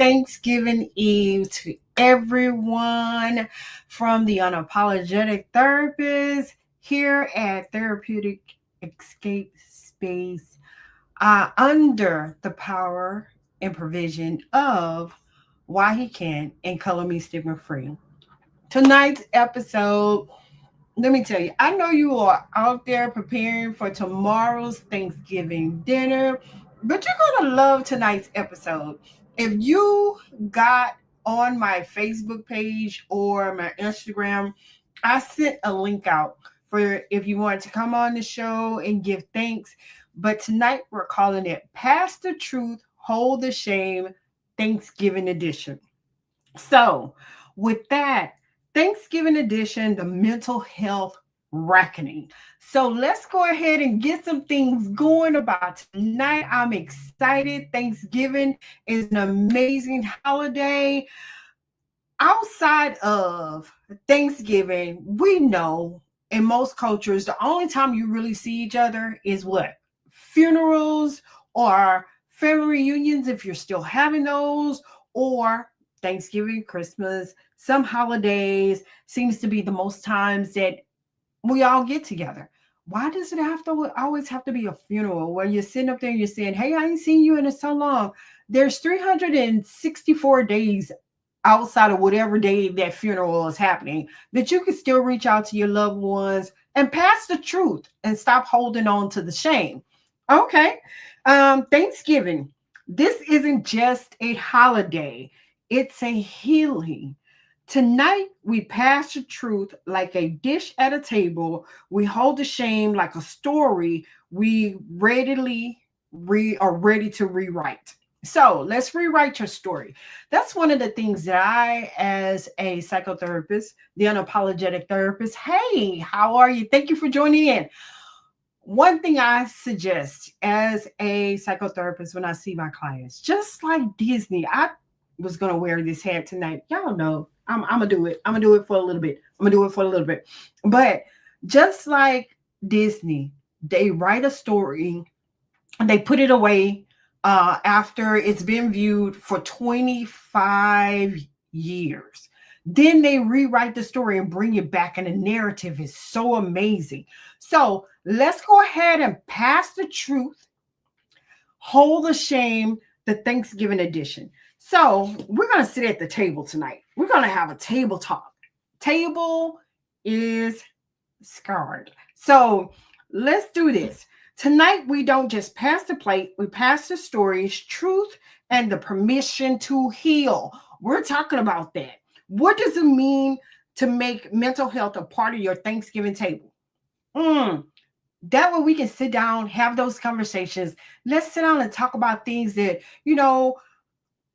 Thanksgiving Eve to everyone from the Unapologetic Therapist here at Therapeutic Escape Space under the power and provision of Why He Can and Color Me Stigma Free. Tonight's episode, let me tell you, I know you are out there preparing for tomorrow's Thanksgiving dinner, but you're going to love tonight's episode. If you got on my Facebook page or my Instagram, I sent a link out for if you want to come on the show and give thanks. But tonight we're calling it Pass the Truth, Hold the Shame, Thanksgiving Edition. So, with that, Thanksgiving edition, the mental health reckoning. So let's go ahead and get some things going about tonight. I'm excited. Thanksgiving is an amazing holiday. Outside of Thanksgiving, we know in most cultures, the only time you really see each other is what? Funerals or family reunions, if you're still having those, or Thanksgiving, Christmas, some holidays seems to be the most times that we all get together. Why does it have to always have to be a funeral where you're sitting up there and you're saying, hey, I ain't seen you in so long? There's 364 days outside of whatever day that funeral is happening that you can still reach out to your loved ones and pass the truth and stop holding on to the shame. Okay. Thanksgiving. This isn't just a holiday. It's a healing. Tonight, we pass the truth like a dish at a table. We hold the shame like a story we are ready to rewrite. So let's rewrite your story. That's one of the things that I, as a psychotherapist, the unapologetic therapist, hey, how are you? Thank you for joining in. One thing I suggest as a psychotherapist when I see my clients, just like Disney, I was going to wear this hat tonight. Y'all know I'm going to do it. I'm going to do it for a little bit. But just like Disney, they write a story and they put it away after it's been viewed for 25 years. Then they rewrite the story and bring it back, and the narrative is so amazing. So let's go ahead and pass the truth, hold the shame, the Thanksgiving edition. So we're going to sit at the table tonight. We're going to have a table talk. Table is scarred. So let's do this. Tonight, we don't just pass the plate. We pass the stories, truth, and the permission to heal. We're talking about that. What does it mean to make mental health a part of your Thanksgiving table? That way we can sit down, have those conversations. Let's sit down and talk about things that,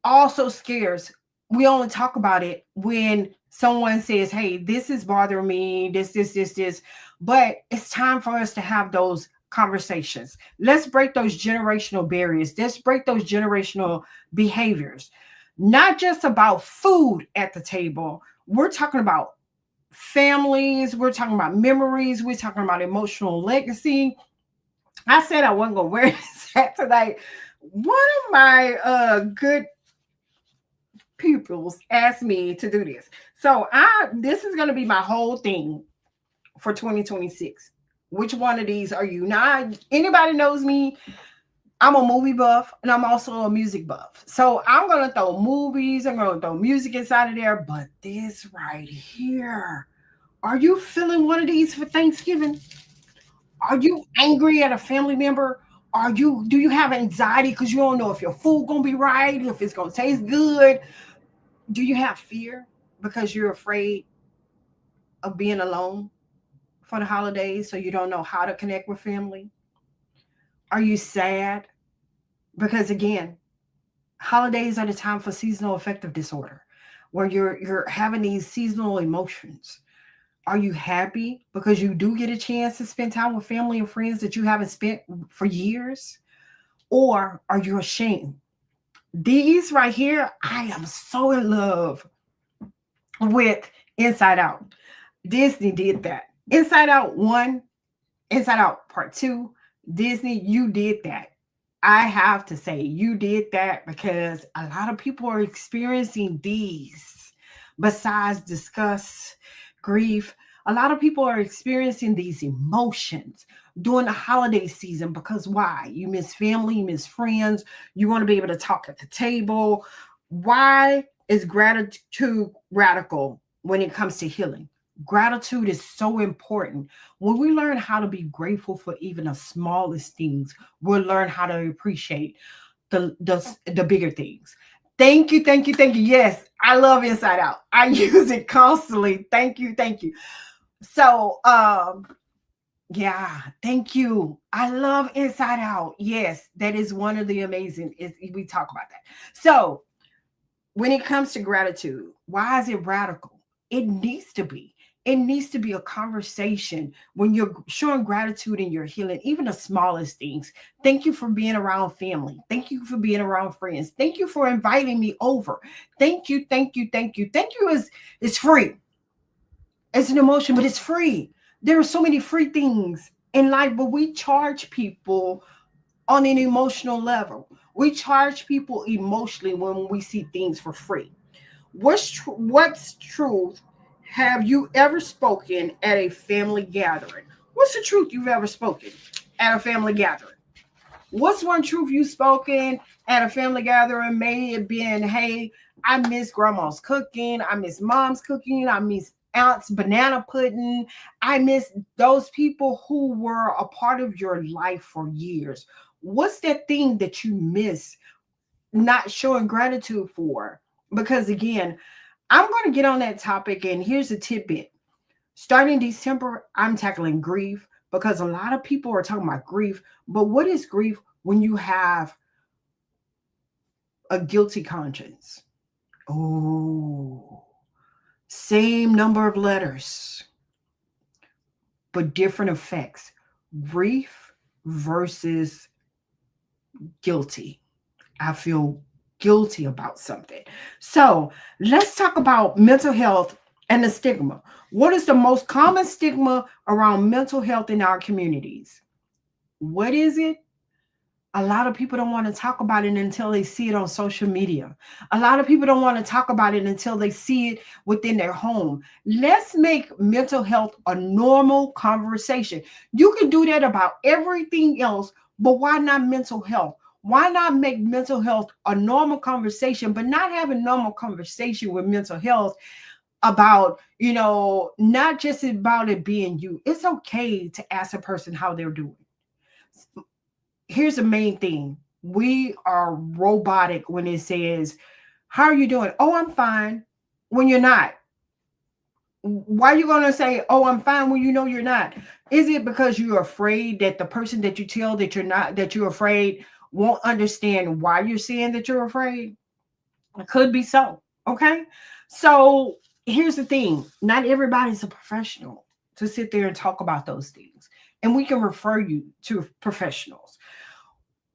also scares. We only talk about it when someone says, hey, this is bothering me, this. But it's time for us to have those conversations. Let's break those generational barriers. Let's break those generational behaviors. Not just about food at the table. We're talking about families. We're talking about memories. We're talking about emotional legacy. I said I wasn't going to wear this hat tonight. One of my good pupils asked me to do this. So this is going to be my whole thing for 2026. Which one of these are you? Now, anybody knows me, I'm a movie buff and I'm also a music buff. So I'm going to throw movies, I'm going to throw music inside of there. But this right here, are you feeling one of these for Thanksgiving? Are you angry at a family member? Do you have anxiety because you don't know if your food going to be right, if it's going to taste good? Do you have fear because you're afraid of being alone for the holidays, so you don't know how to connect with family? Are you sad? Because again, holidays are the time for seasonal affective disorder, where you're having these seasonal emotions. Are you happy because you do get a chance to spend time with family and friends that you haven't spent for years? Or are you ashamed? These right here, I am so in love with Inside Out. Disney did that. Inside Out 1, Inside Out Part 2, Disney, you did that. I have to say, you did that because a lot of people are experiencing these. Besides disgust, grief, a lot of people are experiencing these emotions during the holiday season because why? You miss family, you miss friends, you want to be able to talk at the table. Why is gratitude radical when it comes to healing? Gratitude is so important. When we learn how to be grateful for even the smallest things, we'll learn how to appreciate the bigger things. Thank you, thank you, thank you. Yes, I love Inside Out. I use it constantly. Thank you, thank you. So, yeah, thank you. I love Inside Out. Yes, that is one of the amazing. We talk about that. So, when it comes to gratitude, why is it radical? It needs to be. It needs to be a conversation when you're showing gratitude and you're healing, even the smallest things. Thank you for being around family. Thank you for being around friends. Thank you for inviting me over. Thank you, thank you, thank you. Thank you is free. It's an emotion, but it's free. There are so many free things in life, but we charge people on an emotional level. We charge people emotionally when we see things for free. What's truth have you ever spoken at a family gathering? What's the truth you've ever spoken at a family gathering? What's one truth you've spoken at a family gathering? May it been, hey, I miss grandma's cooking, I miss mom's cooking, I miss aunt's banana pudding, I miss those people who were a part of your life for years. What's that thing that you miss not showing gratitude for? Because again, I'm going to get on that topic, and here's a tidbit. Starting December, I'm tackling grief because a lot of people are talking about grief. But what is grief when you have a guilty conscience? Oh, same number of letters, but different effects. Grief versus guilty. I feel guilty about something. So let's talk about mental health and the stigma. What is the most common stigma around mental health in our communities? What is it? A lot of people don't want to talk about it until they see it on social media. A lot of people don't want to talk about it until they see it within their home. Let's make mental health a normal conversation. You can do that about everything else, but why not mental health? Why not make mental health a normal conversation, but not have a normal conversation with mental health about, not just about it being you. It's okay to ask a person how they're doing. Here's the main thing. We are robotic when it says, how are you doing? Oh, I'm fine. When you're not. Why are you going to say, oh, I'm fine when you know you're not? Is it because you're afraid that the person that you tell that you're not, that you're afraid, won't understand why you're saying that you're afraid? It could be so. Okay. So here's the thing, not everybody's a professional to sit there and talk about those things. And we can refer you to professionals.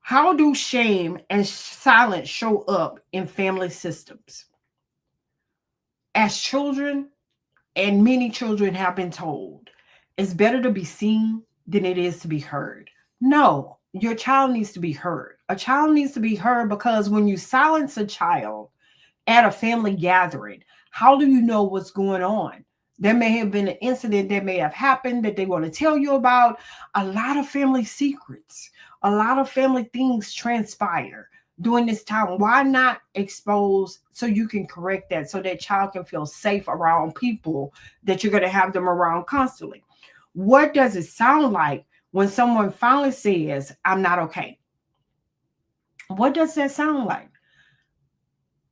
How do shame and silence show up in family systems? As children, and many children have been told, it's better to be seen than it is to be heard. No, your child needs to be heard. A child needs to be heard because when you silence a child at a family gathering, how do you know what's going on? There may have been an incident that may have happened that they want to tell you about. A lot of family secrets, a lot of family things transpire during this time. Why not expose so you can correct that so that child can feel safe around people that you're going to have them around constantly? What does it sound like when someone finally says, I'm not okay? What does that sound like?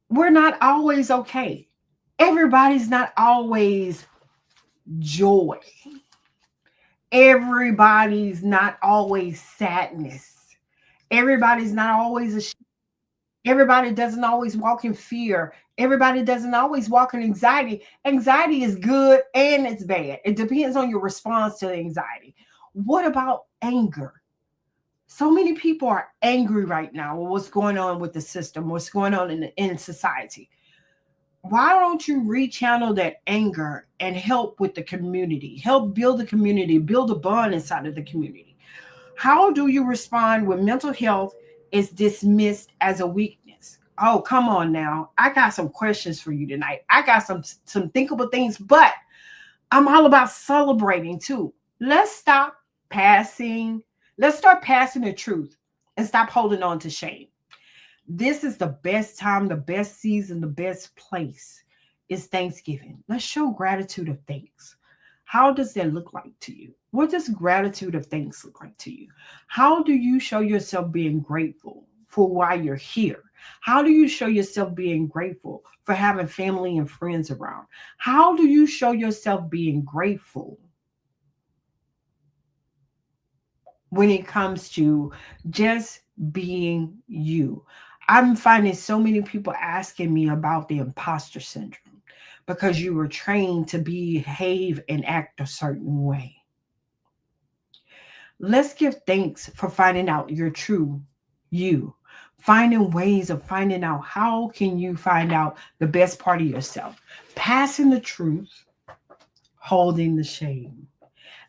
We're not always okay. Everybody's not always joy. Everybody's not always sadness. Everybody's not always everybody doesn't always walk in fear. Everybody doesn't always walk in anxiety. Anxiety is good and it's bad. It depends on your response to the anxiety. What about anger? So many people are angry right now with what's going on with the system, what's going on in society. Why don't you rechannel that anger and help with the community? Help build the community, build a bond inside of the community. How do you respond with mental health is dismissed as a weakness. Oh, come on now. I got some questions for you tonight. I got some thinkable things, but I'm all about celebrating too. Let's stop passing. Let's start passing the truth and stop holding on to shame. This is the best time, the best season, the best place is Thanksgiving. Let's show gratitude of thanks. How does that look like to you? What does gratitude of thanks look like to you? How do you show yourself being grateful for why you're here? How do you show yourself being grateful for having family and friends around? How do you show yourself being grateful when it comes to just being you? I'm finding so many people asking me about the imposter syndrome because you were trained to behave and act a certain way. Let's give thanks for finding out your true you. Finding ways of finding out how can you find out the best part of yourself. Passing the truth, holding the shame.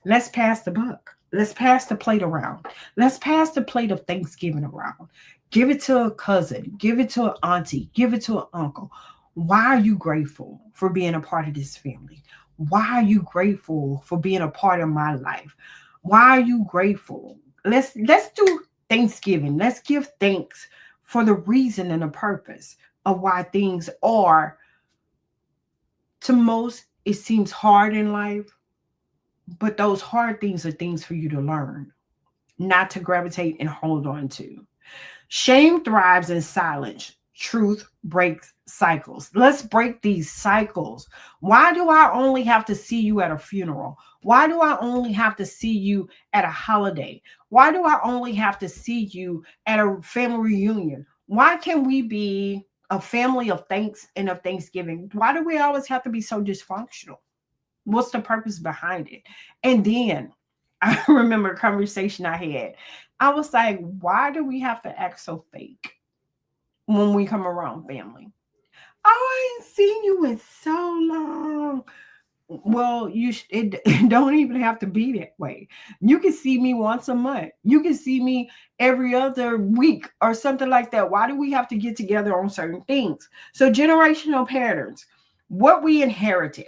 Let's pass the buck. Let's pass the plate around. Let's pass the plate of Thanksgiving around. Give it to a cousin. Give it to an auntie. Give it to an uncle. Why are you grateful for being a part of this family? Why are you grateful for being a part of my life? Why are you grateful? Let's do Thanksgiving. Let's give thanks for the reason and the purpose of why things are. To most, it seems hard in life, but those hard things are things for you to learn, not to gravitate and hold on to. Shame thrives in silence. Truth breaks cycles. Let's break these cycles. Why do I only have to see you at a funeral? Why do I only have to see you at a holiday? Why do I only have to see you at a family reunion? Why can we be a family of thanks and of Thanksgiving? Why do we always have to be so dysfunctional? What's the purpose behind it? And then I remember a conversation I had. I was like, why do we have to act so fake when we come around family? Oh, I ain't seen you in so long. Well, it don't even have to be that way. You can see me once a month. You can see me every other week or something like that. Why do we have to get together on certain things? So generational patterns, what we inherited.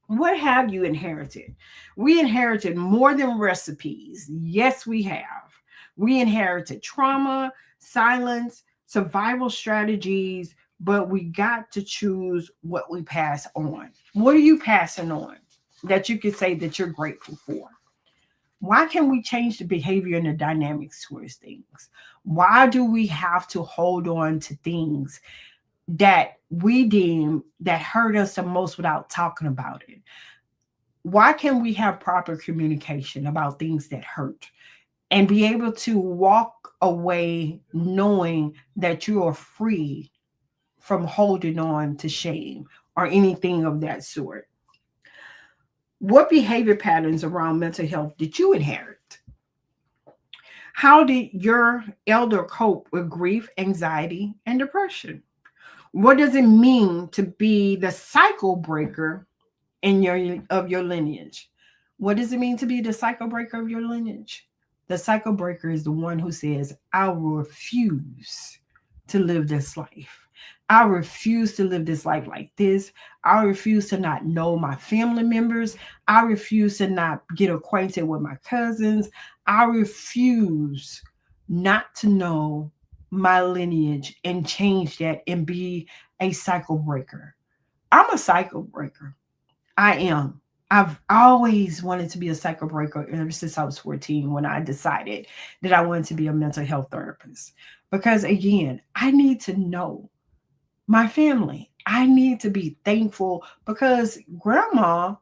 What have you inherited? We inherited more than recipes. Yes, we have. We inherited trauma, silence, survival strategies, but we got to choose what we pass on. What are you passing on that you can say that you're grateful for? Why can we change the behavior and the dynamics towards things? Why do we have to hold on to things that we deem that hurt us the most without talking about it? Why can't we have proper communication about things that hurt and be able to walk away knowing that you are free from holding on to shame or anything of that sort? What behavior patterns around mental health did you inherit? How did your elder cope with grief, anxiety, and depression? What does it mean to be the cycle breaker in your lineage? What does it mean to be the cycle breaker of your lineage? The cycle breaker is the one who says, I will refuse to live this life. I refuse to live this life like this. I refuse to not know my family members. I refuse to not get acquainted with my cousins. I refuse not to know my lineage and change that and be a cycle breaker. I'm a cycle breaker. I am. I've always wanted to be a cycle breaker ever since I was 14 when I decided that I wanted to be a mental health therapist. Because again, I need to know my family. I need to be thankful because grandma,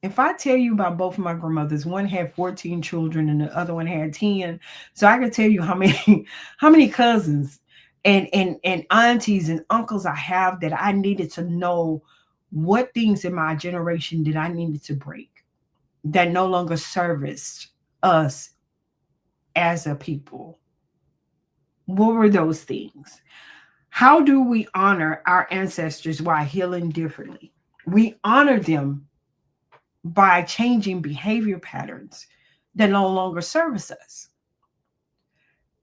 if I tell you about both of my grandmothers, one had 14 children and the other one had 10. So I can tell you how many how many cousins and aunties and uncles I have that I needed to know what things in my generation did I needed to break that no longer serviced us as a people. What were those things? How do we honor our ancestors while healing differently? We honor them by changing behavior patterns that no longer service us.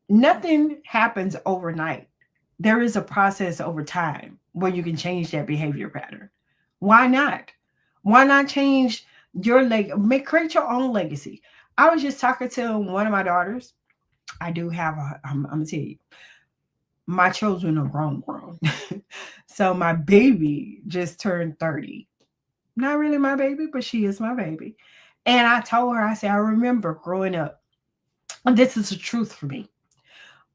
Nothing happens overnight. There is a process over time where you can change that behavior pattern. Why not? Why not change your create your own legacy? I was just talking to one of my daughters. I do have I'm gonna tell you, my children are grown. So my baby just turned 30. Not really my baby, but she is my baby. And I told her, I said, I remember growing up, and this is the truth for me,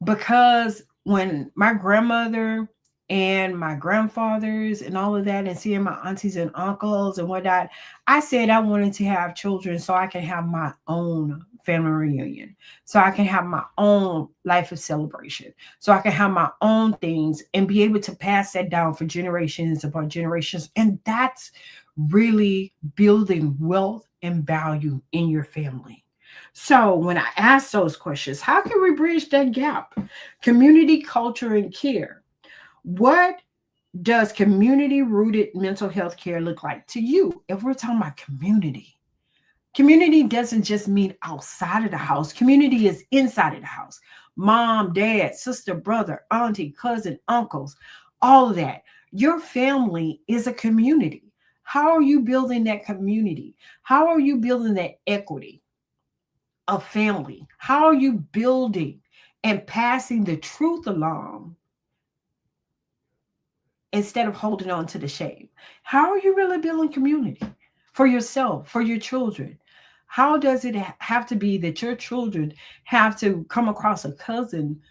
because when my grandmother and my grandfathers and all of that, and seeing my aunties and uncles and whatnot, I said I wanted to have children so I can have my own family reunion, so I can have my own life of celebration, so I can have my own things and be able to pass that down for generations upon generations. And that's really building wealth and value in your family. So when I ask those questions, how can we bridge that gap? Community, culture, and care. What does community rooted mental health care look like to you? If we're talking about community, community doesn't just mean outside of the house, community is inside of the house. Mom, dad, sister, brother, auntie, cousin, uncles, all of that. Your family is a community. How are you building that community? How are you building that equity of family? How are you building and passing the truth along instead of holding on to the shame? How are you really building community for yourself, for your children? How does it have to be that your children have to come across a cousin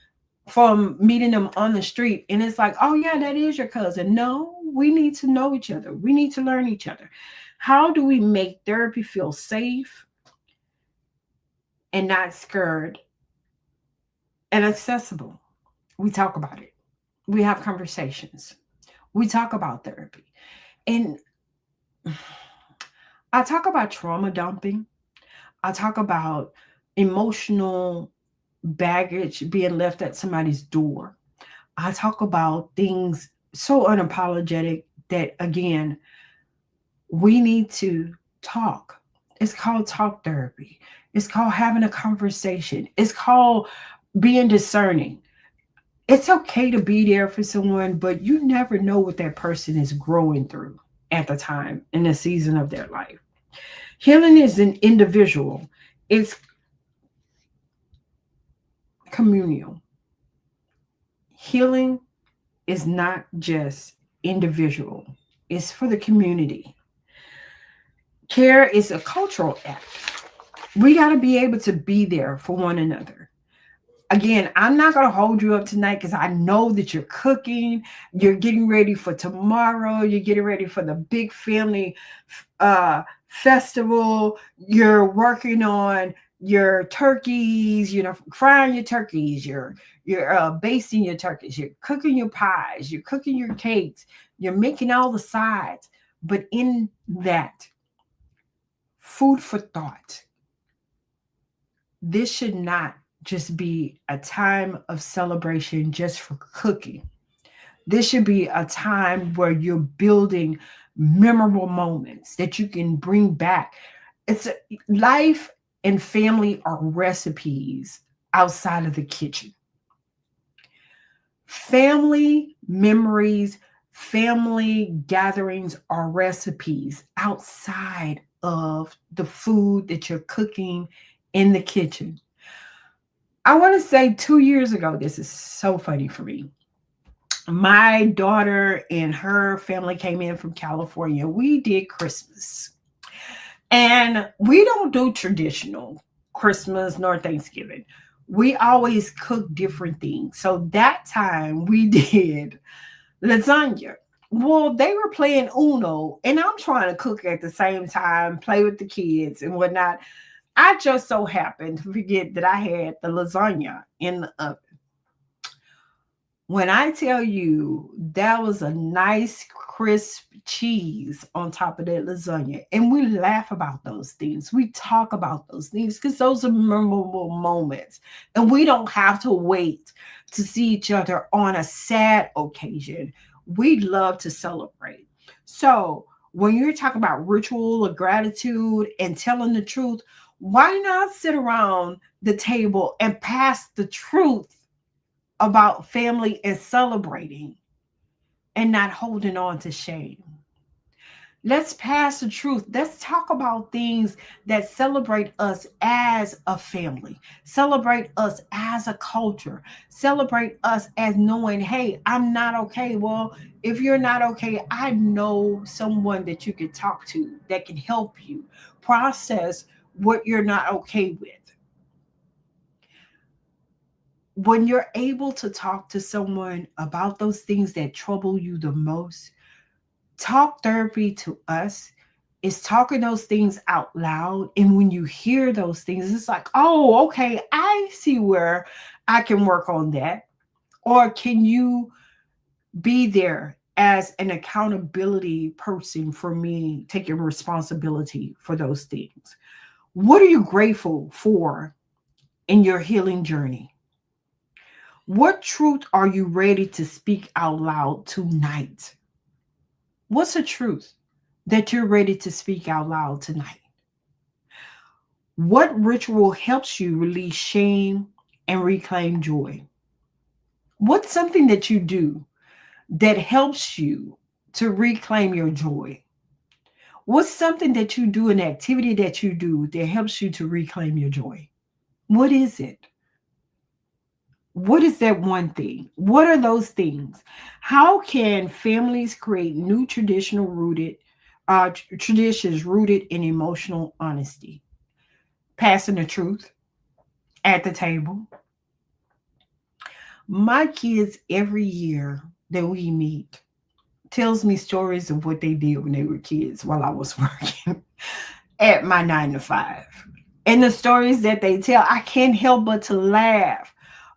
from meeting them on the street and it's like, oh, yeah, that is your cousin? No, we need to know each other. We need to learn each other. How do we make therapy feel safe and not scared and accessible? We talk about it. We have conversations. We talk about therapy. And I talk about trauma dumping. I talk about emotional baggage being left at somebody's door. I talk about things so unapologetic that, again, we need to talk. It's called talk therapy. It's called having a conversation. It's called being discerning. It's okay to be there for someone, but you never know what that person is growing through at the time in the season of their life. Healing is an individual, it's communal. Healing is not just individual, it's for the community. Care is a cultural act. We got to be able to be there for one another. Again, I'm not going to hold you up tonight because I know that you're cooking, you're getting ready for tomorrow, you're getting ready for the big family festival, you're working on your turkeys, frying your turkeys, you're basting your turkeys, you're cooking your pies, you're cooking your cakes, you're making all the sides. But in that, food for thought, this should not just be a time of celebration just for cooking. This should be a time where you're building memorable moments that you can bring back. It's life and family are recipes outside of the kitchen. Family memories, family gatherings are recipes outside of the food that you're cooking in the kitchen. I want to say 2 years ago, this is so funny for me. My daughter and her family came in from California. We did Christmas. And we don't do traditional Christmas nor Thanksgiving. We always cook different things. So that time we did lasagna. Well, they were playing Uno, and I'm trying to cook at the same time, play with the kids and whatnot. I just so happened to forget that I had the lasagna in the oven. When I tell you that was a nice crisp cheese on top of that lasagna, and we laugh about those things, we talk about those things because those are memorable moments, and we don't have to wait to see each other on a sad occasion. We love to celebrate. So when you're talking about ritual of gratitude and telling the truth, why not sit around the table and pass the truth about family and celebrating and not holding on to shame. Let's pass the truth. Let's talk about things that celebrate us as a family, celebrate us as a culture, celebrate us as knowing, hey, I'm not okay. Well, if you're not okay, I know someone that you can talk to that can help you process what you're not okay with. When you're able to talk to someone about those things that trouble you the most, talk therapy to us is talking those things out loud. And when you hear those things, it's like, oh, okay, I see where I can work on that. Or can you be there as an accountability person for me taking responsibility for those things? What are you grateful for in your healing journey? What truth are you ready to speak out loud tonight? What's a truth that you're ready to speak out loud tonight? What ritual helps you release shame and reclaim joy? What's something that you do that helps you to reclaim your joy? What's something that you do, an activity that you do that helps you to reclaim your joy? What is it? What is that one thing? What are those things? How can families create new traditions rooted in emotional honesty? Passing the truth at the table. My kids, every year that we meet, tells me stories of what they did when they were kids while I was working at my 9 to 5. And the stories that they tell, I can't help but to laugh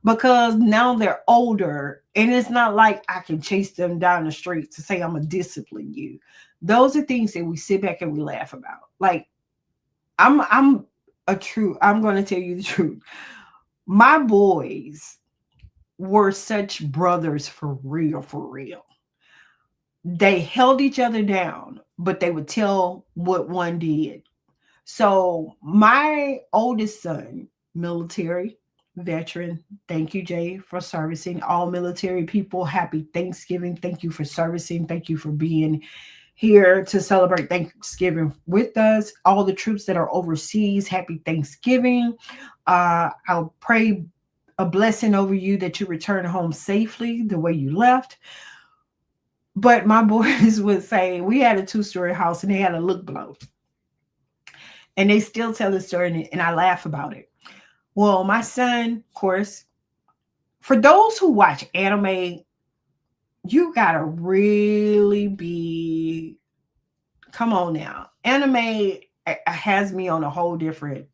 because now they're older and it's not like I can chase them down the street to say I'm gonna discipline you. Those are things that we sit back and we laugh about. Like I'm gonna tell you the truth. My boys were such brothers for real, for real. They held each other down, but they would tell what one did. So my oldest son, military veteran, thank you, Jay, for servicing all military people. Happy Thanksgiving. Thank you for servicing. Thank you for being here to celebrate Thanksgiving with us. All the troops that are overseas, happy Thanksgiving. I'll pray a blessing over you that you return home safely the way you left. But my boys would say we had a two-story house and they had a look below. And they still tell the story and I laugh about it. Well, my son, of course, for those who watch anime, you gotta really be, come on now. Anime has me on a whole different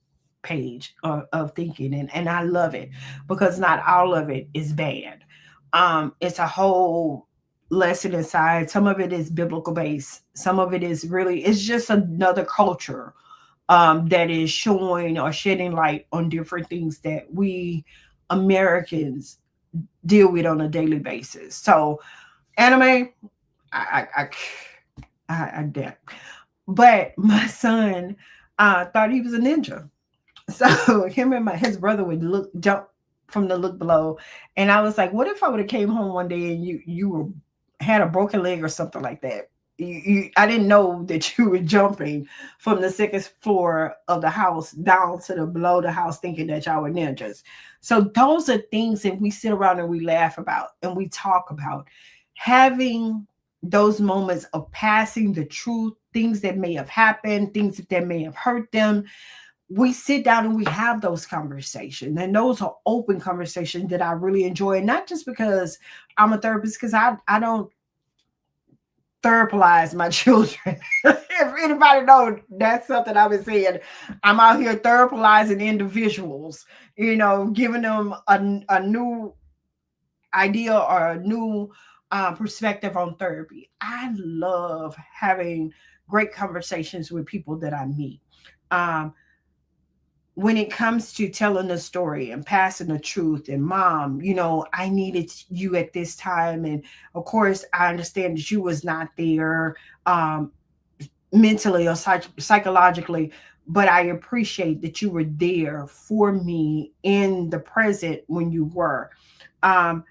page of thinking, and I love it because not all of it is bad. It's a whole lesson inside. Some of it is biblical based. Some of it is really, it's just another culture that is showing or shedding light on different things that we Americans deal with on a daily basis. So anime, I, I, I did. But my son thought he was a ninja. So him and his brother would jump from the look below, and I was like, "What if I would have came home one day and you were had a broken leg or something like that? I didn't know that you were jumping from the second floor of the house down to the below the house, thinking that y'all were ninjas." So those are things that we sit around and we laugh about and we talk about having those moments of passing the truth, things that may have happened, things that may have hurt them. We sit down and we have those conversations, and those are open conversations that I really enjoy. And not just because I'm a therapist, because I don't therapize my children. If anybody knows, that's something I've been saying. I'm out here therapizing individuals, giving them a new idea or a new perspective on therapy. I love having great conversations with people that I meet. Um, when it comes to telling the story and passing the truth, and mom, I needed you at this time, and of course I understand that you was not there mentally or psychologically, but I appreciate that you were there for me in the present when you were. Um,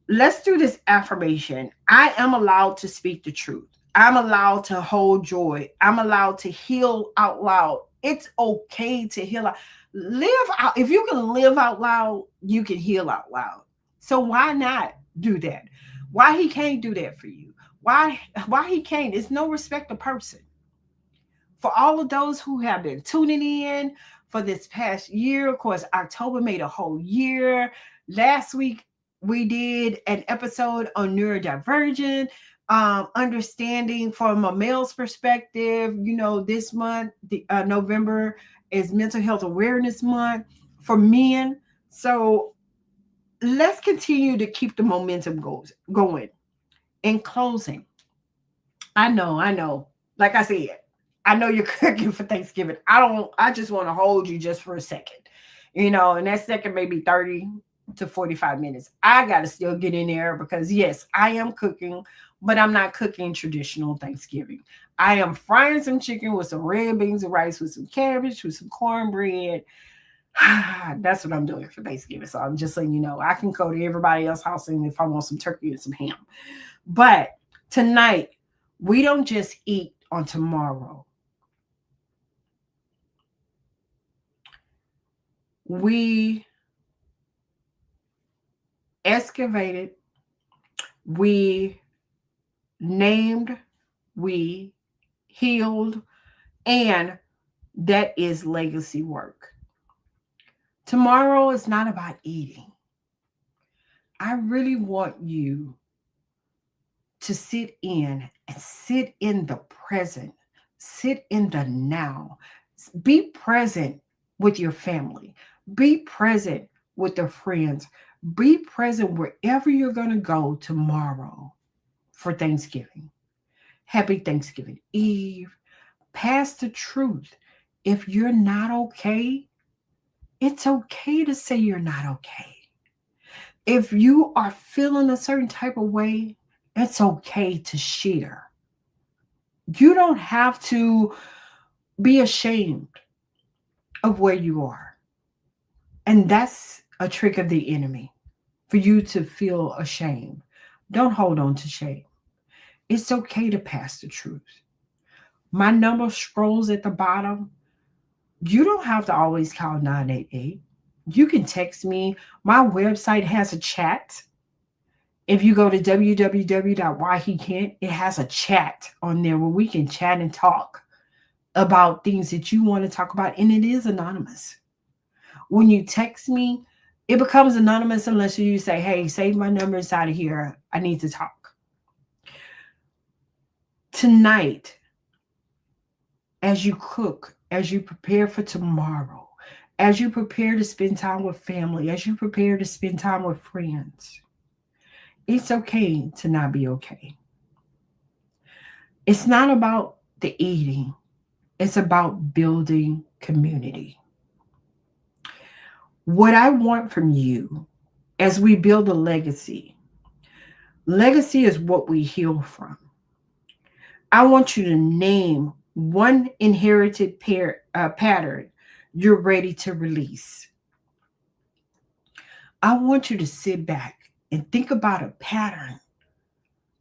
let's do this affirmation. I am allowed to speak the truth. I'm allowed to hold joy. I'm allowed to heal out loud. It's okay to heal out. Live out. If you can live out loud, you can heal out loud. So why not do that? Why he can't do that for you? Why he can't? It's no respect of person. For all of those who have been tuning in for this past year. Of course, October made a whole year. Last week, we did an episode on neurodivergent, understanding from a male's perspective. You know, this month, November, is Mental Health Awareness Month for men. So let's continue to keep the momentum going. In closing, I know. Like I said, I know you're cooking for Thanksgiving. I just want to hold you just for a second. And that second may be 30 to 45 minutes. I got to still get in there because yes, I am cooking, but I'm not cooking traditional Thanksgiving. I am frying some chicken with some red beans and rice with some cabbage, with some cornbread. That's what I'm doing for Thanksgiving. So I'm just letting you know, I can go to everybody else's house and if I want some turkey and some ham. But tonight, we don't just eat on tomorrow. We excavated, we named, we healed, and that is legacy work. Tomorrow is not about eating. I really want you to sit in the present, sit in the now. Be present with your family, be present with your friends, be present wherever you're going to go tomorrow for Thanksgiving. Happy Thanksgiving Eve. Pass the truth. If you're not okay, it's okay to say you're not okay. If you are feeling a certain type of way, it's okay to share. You don't have to be ashamed of where you are. And that's a trick of the enemy for you to feel ashamed. Don't hold on to shame. It's okay to pass the truth. My number scrolls at the bottom. You don't have to always call 988. You can text me. My website has a chat. If you go to www.whyhecan't, it has a chat on there where we can chat and talk about things that you want to talk about, and it is anonymous. When you text me, it becomes anonymous unless you say, hey, save my number inside of here. I need to talk. Tonight, as you cook, as you prepare for tomorrow, as you prepare to spend time with family, as you prepare to spend time with friends, it's okay to not be okay. It's not about the eating, it's about building community. What I want from you as we build a legacy is what we heal from. I want you to name one inherited pattern you're ready to release. I want you to sit back and think about a pattern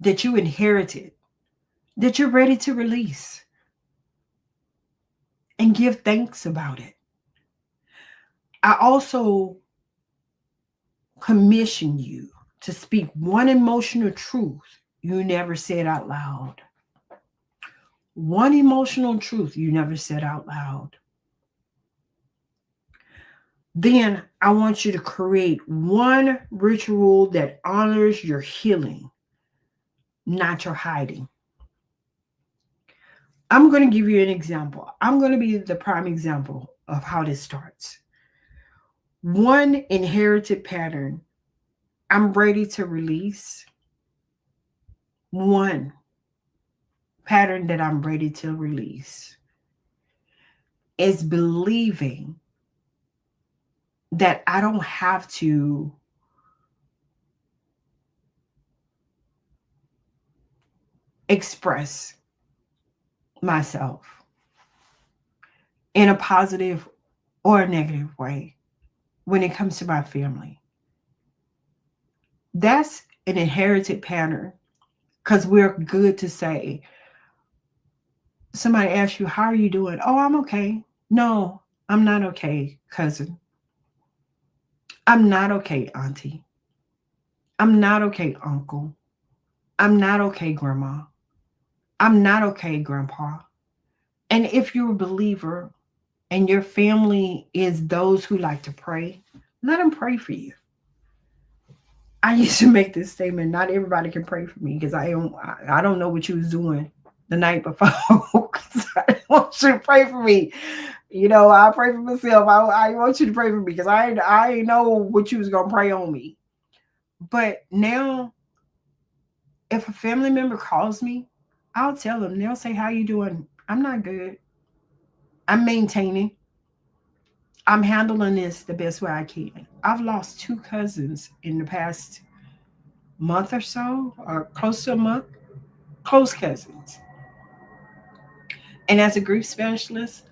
that you inherited that you're ready to release and give thanks about it. I also commission you to speak one emotional truth you never said out loud. One emotional truth you never said out loud. Then I want you to create one ritual that honors your healing, not your hiding. I'm going to give you an example. I'm going to be the prime example of how this starts. One inherited pattern I'm ready to release. One pattern that I'm ready to release is believing that I don't have to express myself in a positive or a negative way when it comes to my family. That's an inherited pattern because we're good to say, somebody asks you, how are you doing? Oh, I'm okay. No, I'm not okay, cousin. I'm not okay, auntie. I'm not okay, uncle. I'm not okay, grandma. I'm not okay, grandpa. And if you're a believer and your family is those who like to pray, let them pray for you. I used to make this statement: not everybody can pray for me because I don't know what you was doing the night before. 'Cause I don't want you to pray for me. I pray for myself. I want you to pray for me because I know what you was gonna pray on me. But now, if a family member calls me, I'll tell them. They'll say, "How you doing?" I'm not good. I'm maintaining. I'm handling this the best way I can. I've lost two cousins in the past month or so, or close to a month, close cousins. And as a grief specialist,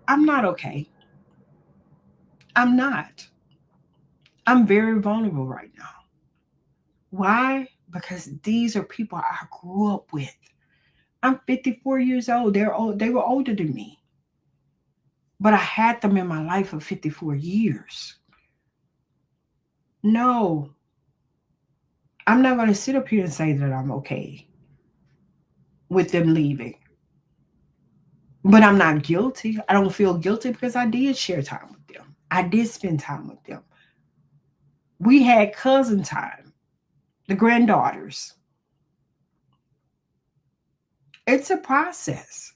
I'm not okay. I'm not. I'm very vulnerable right now. Why? Because these are people I grew up with. I'm 54 years old. They're old. They were older than me, but I had them in my life for 54 years. No, I'm not going to sit up here and say that I'm okay with them leaving. But I'm not guilty. I don't feel guilty because I did share time with them. I did spend time with them. We had cousin time, the granddaughters. It's a process.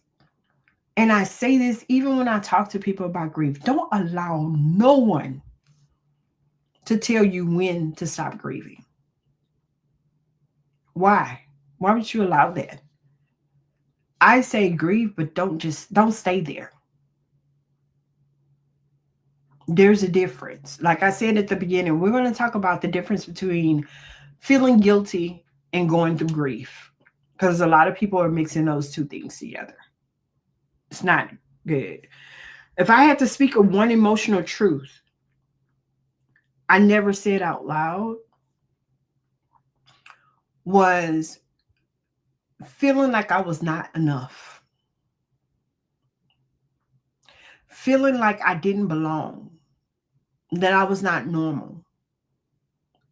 And I say this even when I talk to people about grief. Don't allow no one to tell you when to stop grieving. Why? Why would you allow that? I say grieve, but don't stay there. There's a difference. Like I said at the beginning, we're going to talk about the difference between feeling guilty and going through grief. Because a lot of people are mixing those two things together. It's not good. If I had to speak of one emotional truth I never said out loud, was feeling like I was not enough, feeling like I didn't belong, that I was not normal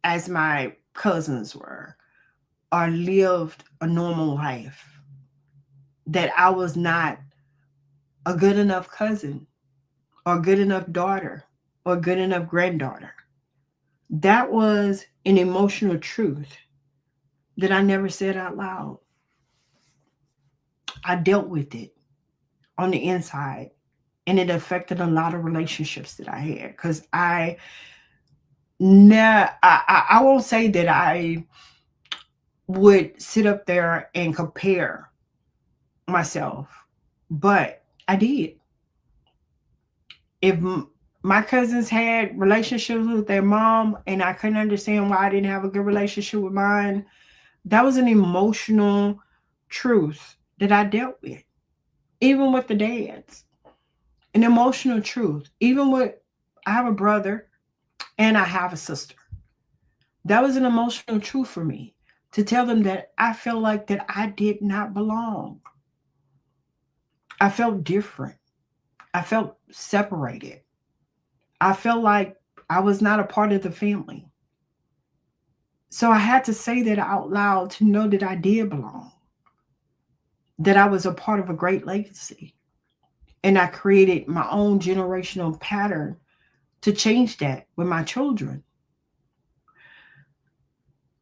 as my cousins were, or lived a normal life, that I was not a good enough cousin, or good enough daughter, or good enough granddaughter. That was an emotional truth that I never said out loud. I dealt with it on the inside, and it affected a lot of relationships that I had because I won't say that I would sit up there and compare myself, but I did. If my cousins had relationships with their mom and I couldn't understand why I didn't have a good relationship with mine, that was an emotional truth that I dealt with. Even with the dads, an emotional truth. Even with, I have a brother and I have a sister. That was an emotional truth for me, to tell them that I felt like that I did not belong. I felt different. I felt separated. I felt like I was not a part of the family. So I had to say that out loud to know that I did belong, that I was a part of a great legacy. And I created my own generational pattern to change that with my children.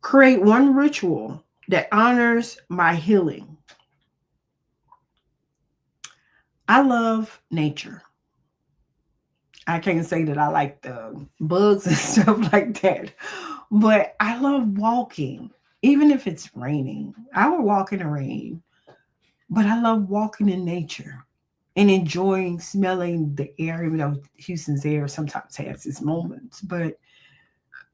Create one ritual that honors my healing. I love nature. I can't say that I like the bugs and stuff like that, but I love walking, even if it's raining. I will walk in the rain, but I love walking in nature and enjoying smelling the air, even though Houston's air sometimes has its moments. But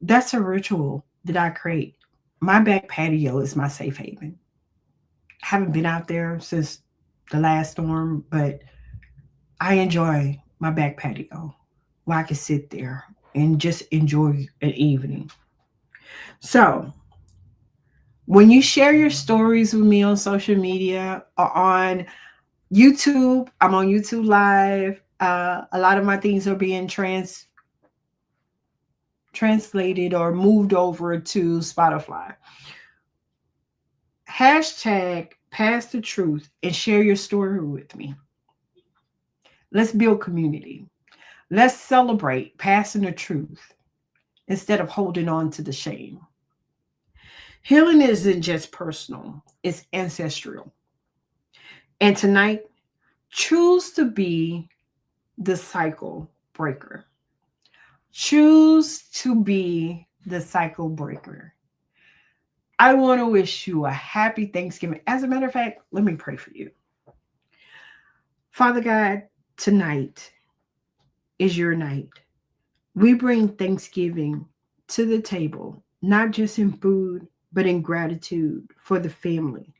that's a ritual that I create. My back patio is my safe haven. I haven't been out there since the last storm, but I enjoy my back patio where I can sit there and just enjoy an evening. So, when you share your stories with me on social media or on YouTube, I'm on YouTube Live. A lot of my things are being translated or moved over to Spotify. Hashtag pass the truth and share your story with me. Let's build community. Let's celebrate passing the truth instead of holding on to the shame. Healing isn't just personal, it's ancestral. And tonight, choose to be the cycle breaker. Choose to be the cycle breaker. I want to wish you a happy Thanksgiving. As a matter of fact, let me pray for you. Father God, tonight is your night. We bring Thanksgiving to the table, not just in food, but in gratitude for the family.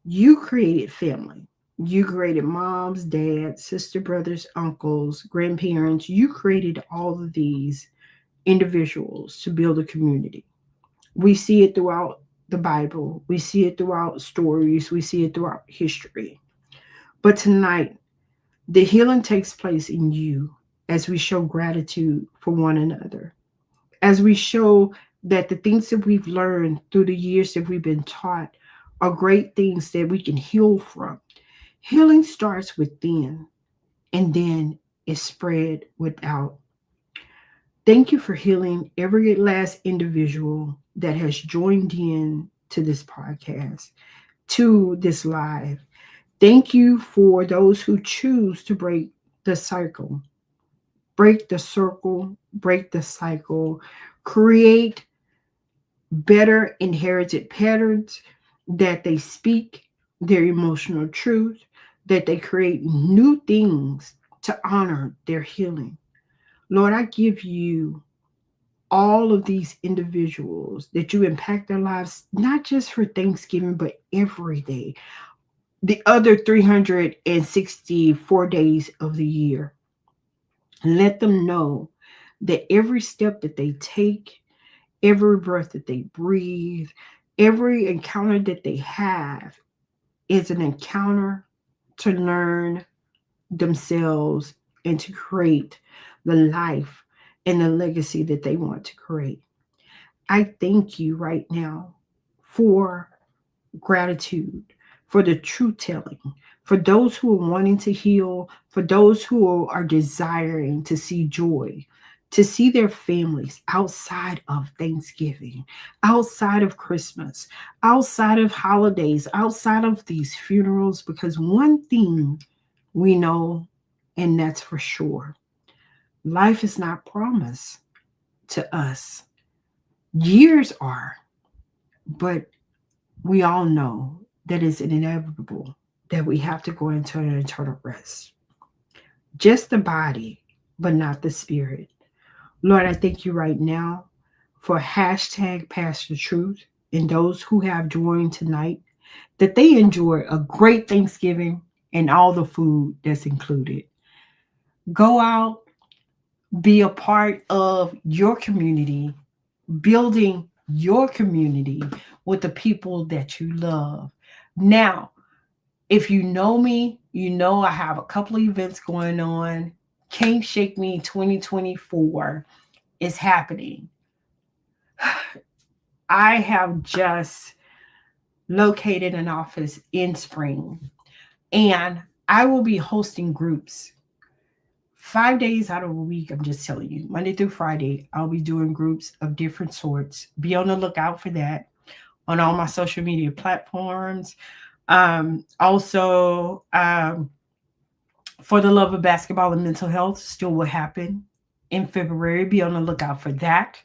You created family. You created moms, dads, sister, brothers, uncles, grandparents. You created all of these individuals to build a community. We see it throughout the Bible, we see it throughout stories, we see it throughout history. But tonight, the healing takes place in you as we show gratitude for one another, as we show that the things that we've learned through the years that we've been taught are great things that we can heal from. Healing starts within and then is spread without. Thank you for healing every last individual that has joined in to this podcast, to this live. Thank you for those who choose to break the circle, break the cycle, create better inherited patterns, that they speak their emotional truth, that they create new things to honor their healing. Lord, I give you all of these individuals that you impact their lives, not just for Thanksgiving, but every day, the other 364 days of the year. Let them know that every step that they take, every breath that they breathe, every encounter that they have is an encounter to learn themselves and to create the life and the legacy that they want to create. I thank you right now for gratitude, for the truth telling, for those who are wanting to heal, for those who are desiring to see joy, to see their families outside of Thanksgiving, outside of Christmas, outside of holidays, outside of these funerals, because one thing we know, and that's for sure, life is not promised to us. Years are, but we all know that it's inevitable that we have to go into an eternal rest. Just the body, but not the spirit. Lord, I thank you right now for hashtag Pastor Truth and those who have joined tonight, that they enjoy a great Thanksgiving and all the food that's included. Go out, be a part of your community, building your community with the people that you love. Now, if you know me, you know I have a couple of events going on. Can't Shake Me 2024 is happening. I have just located an office in Spring, and I will be hosting groups 5 days out of a week. I'm just telling you, Monday through Friday, I'll be doing groups of different sorts. Be on the lookout for that on all my social media platforms. Also, for the love of basketball and mental health, still will happen in February. Be on the lookout for that,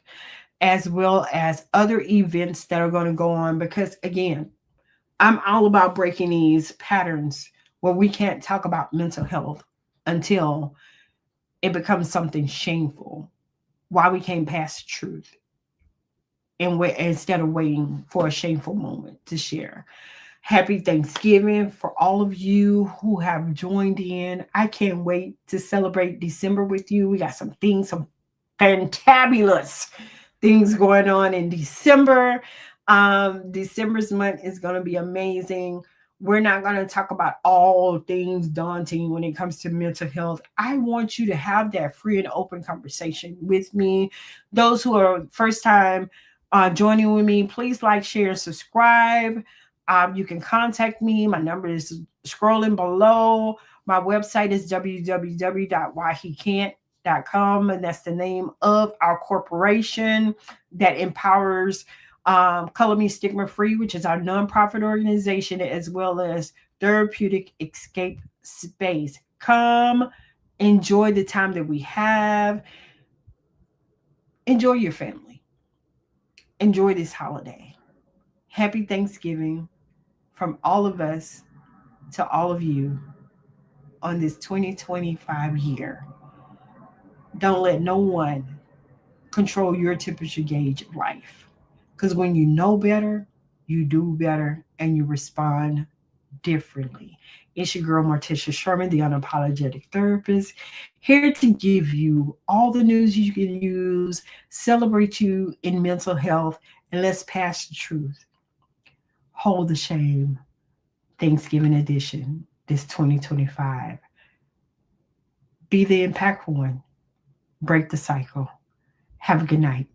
as well as other events that are going to go on. Because again, I'm all about breaking these patterns where we can't talk about mental health until it becomes something shameful. Why we can't pass the truth and instead of waiting for a shameful moment to share. Happy Thanksgiving for all of you who have joined in. I can't wait to celebrate December with you. We got some things, some fantabulous things going on in December. December's month is going to be amazing. We're not going to talk about all things daunting when it comes to mental health. I want you to have that free and open conversation with me. Those who are first time joining with me, please like, share, and subscribe. You can contact me. My number is scrolling below. My website is www.whyhecant.com, and that's the name of our corporation that empowers Color Me Stigma Free, which is our nonprofit organization, as well as Therapeutic Escape Space. Come enjoy the time that we have. Enjoy your family. Enjoy this holiday. Happy Thanksgiving from all of us to all of you on this 2025 year. Don't let no one control your temperature gauge of life. Because when you know better, you do better and you respond differently. It's your girl, Martica Sherman, the Unapologetic Therapist, here to give you all the news you can use, celebrate you in mental health, and let's pass the truth. Hold the shame. Thanksgiving edition, this 2025. Be the impactful one. Break the cycle. Have a good night.